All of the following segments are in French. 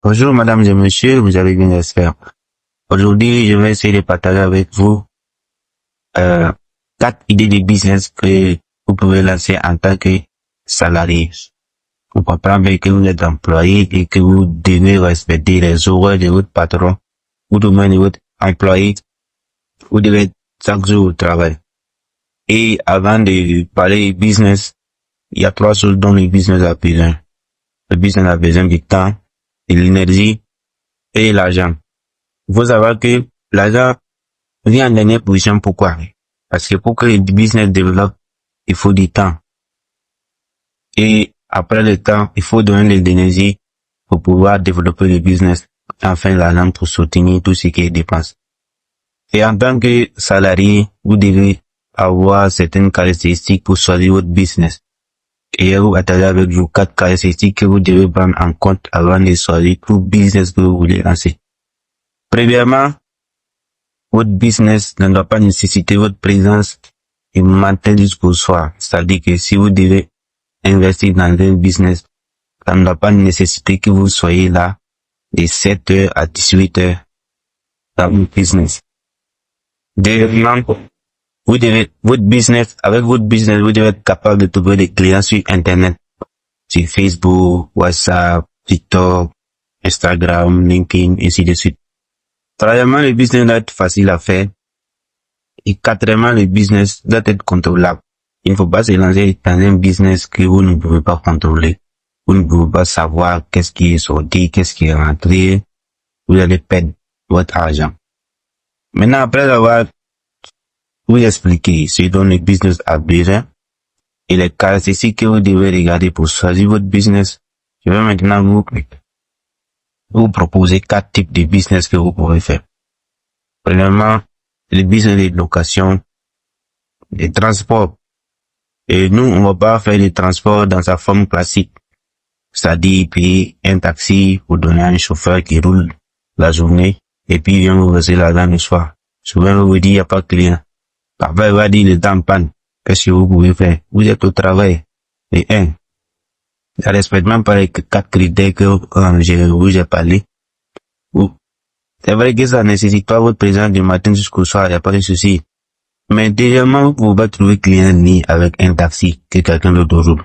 Bonjour madame et monsieur, vous allez bien j'espère. Aujourd'hui, je vais essayer de partager avec vous 4 idées de business que vous pouvez lancer en tant que salarié. Vous comprenez que vous êtes employé et que vous devez respecter les horaires de votre patron ou de même de votre employé. Vous devez être chaque jour au travail. Et avant de parler de business, il y a 3 choses dont le business a besoin. Le business a besoin du temps, de l'énergie et l'argent. Il faut savoir que l'argent vient en dernière position. Pourquoi? Parce que pour que le business développe, il faut du temps. Et après le temps, il faut donner de l'énergie pour pouvoir développer le business. Enfin, l'argent pour soutenir tout ce qui est dépenses. Et en tant que salarié, vous devez avoir certaines caractéristiques pour choisir votre business. Et je vais vous partager avec vous 4 caractéristiques que vous devez prendre en compte avant de choisir tout business que vous voulez lancer. Premièrement, votre business ne doit pas nécessiter votre présence du matin jusqu'au soir. C'est-à-dire que si vous devez investir dans un business, ça ne doit pas nécessiter que vous soyez là de 7h à 18h dans votre business. Deuxièmement, votre business, vous devez être capable de trouver des clients sur Internet, sur Facebook, WhatsApp, TikTok, Instagram, LinkedIn, ainsi de suite. Troisièmement, le business doit être facile à faire. Et quatrièmement, le business doit être contrôlable. Il ne faut pas se lancer dans un business que vous ne pouvez pas contrôler. Vous ne pouvez pas savoir qu'est-ce qui est sorti, qu'est-ce qui est rentré. Vous allez perdre votre argent. Maintenant, après avoir vous expliqué ce dont le business a besoin et les caractéristiques que vous devez regarder pour choisir votre business, je vais maintenant vous proposer 4 types de business que vous pouvez faire. Premièrement, le business de location, de transport. Et nous, on va pas faire le transport dans sa forme classique. C'est-à-dire payer un taxi pour donner à un chauffeur qui roule la journée et puis il vient vous verser l'argent le soir. Souvent, vous dit il n'y a pas de client. Parfois, il va dire le temps en panne. Qu'est-ce que vous pouvez faire? Vous êtes au travail. Et ça respecte même pas les 4 critères que je vous ai parlé. C'est vrai que ça ne nécessite pas votre présence du matin jusqu'au soir, il n'y a pas de souci. Mais deuxièmement, vous pouvez pas trouver client ni avec un taxi que quelqu'un d'autre roule.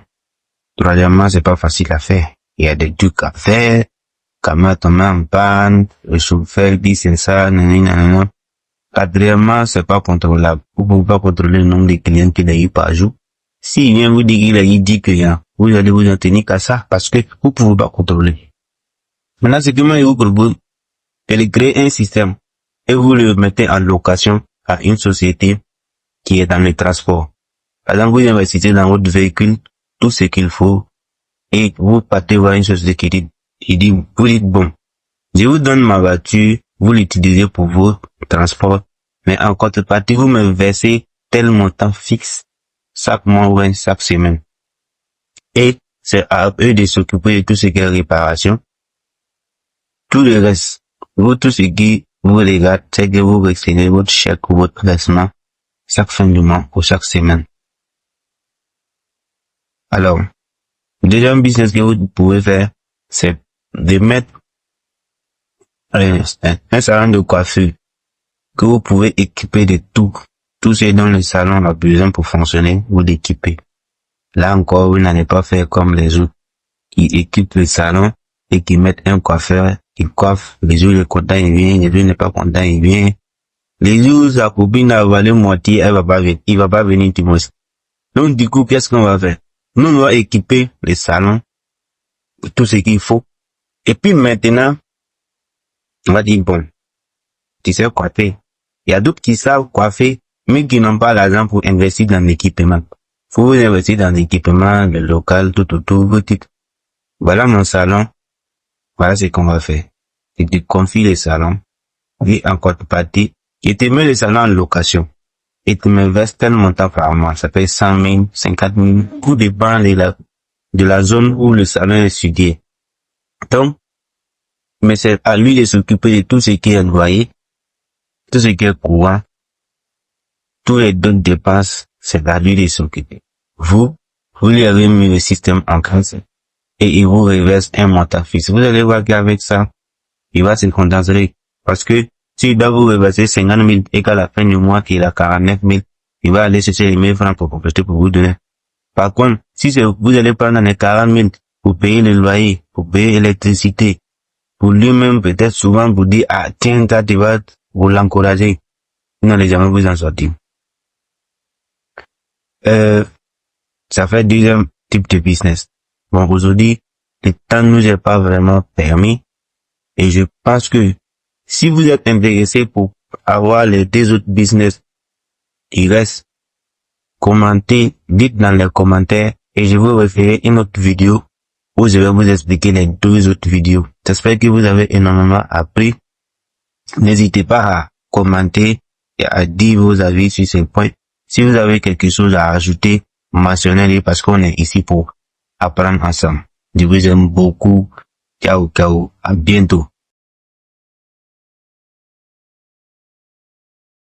Troisièmement, c'est pas facile à faire. Il y a des trucs à faire. Comment tomber en panne, le chauffeur dit c'est ça, nanana. Quatrièmement, c'est pas contrôlable. Vous pouvez pas contrôler le nombre de clients qu'il a eu par jour. S'il vient vous dire qu'il a eu 10 clients, vous allez vous en tenir qu'à ça parce que vous pouvez pas contrôler. Maintenant, ce que moi je vous propose, c'est de créer un système et vous le mettez en location à une société qui est dans le transport. Par exemple, vous investissez dans votre véhicule tout ce qu'il faut et vous partez voir une société qui dit, vous dites bon, je vous donne ma voiture, vous l'utilisez pour vos transports, mais en contrepartie, vous me versez tel montant fixe chaque mois ou chaque semaine. Et c'est à eux de s'occuper de tout ce qui est réparation. Tout le reste, tout ce qui vous regarde, c'est que vous recevez votre chèque ou votre placement chaque fin du mois ou chaque semaine. Alors, le deuxième business que vous pouvez faire, c'est de mettre un salon de coiffure que vous pouvez équiper de tout ce dont le salon a besoin pour fonctionner, vous l'équipez. Là encore, vous n'allez pas faire comme les autres qui équipent le salon et qui mettent un coiffeur, qui coiffe, les jours le content il vient, les jours n'est pas content il vient. Les jours sa copine a avalé moitié, il va pas venir du moins. Donc du coup, qu'est-ce qu'on va faire? Nous, on va équiper le salon, tout ce qu'il faut. Et puis maintenant, on va dire bon, tu sais coiffer. Il y a d'autres qui savent coiffer, mais qui n'ont pas l'argent pour investir dans l'équipement. Faut vous investir dans l'équipement, le local, tout, vous dites, voilà mon salon, voilà ce qu'on va faire. Et tu confies le salon, et en contrepartie, et tu mets le salon en location. Et tu me verses tel montant par mois, ça fait 100 000, 50 000, tout dépend de la zone où le salon est situé. Donc, mais c'est à lui de s'occuper de tout ce qui est loyer, tout ce qui est courant, tous les d'autres dépenses, c'est à lui de s'occuper. Vous lui avez mis le système en place. et il vous reverse un montant fixe. Vous allez voir qu'avec ça, il va se contenter parce que s'il doit vous reverser 50 000 et qu'à la fin du mois qu'il a 49 000, il va aller chercher les 1000 francs pour compléter pour vous donner. Par contre, si vous allez prendre les 40 000 pour payer le loyer, pour payer l'électricité, pour lui-même peut-être souvent vous dire, ah tiens, tu vas vous l'encourager, vous n'allez jamais vous en sortir. Ça fait deuxième type de business. Bon, aujourd'hui, le temps ne nous est pas vraiment permis et je pense que si vous êtes intéressé pour avoir les deux autres business, il reste, commentez, dites dans les commentaires et je vous referai une autre vidéo où je vais vous expliquer les deux autres vidéos. J'espère que vous avez énormément appris. N'hésitez pas à commenter et à dire vos avis sur ces points. Si vous avez quelque chose à ajouter, mentionnez-le parce qu'on est ici pour apprendre ensemble. Je vous aime beaucoup. Ciao, ciao. À bientôt.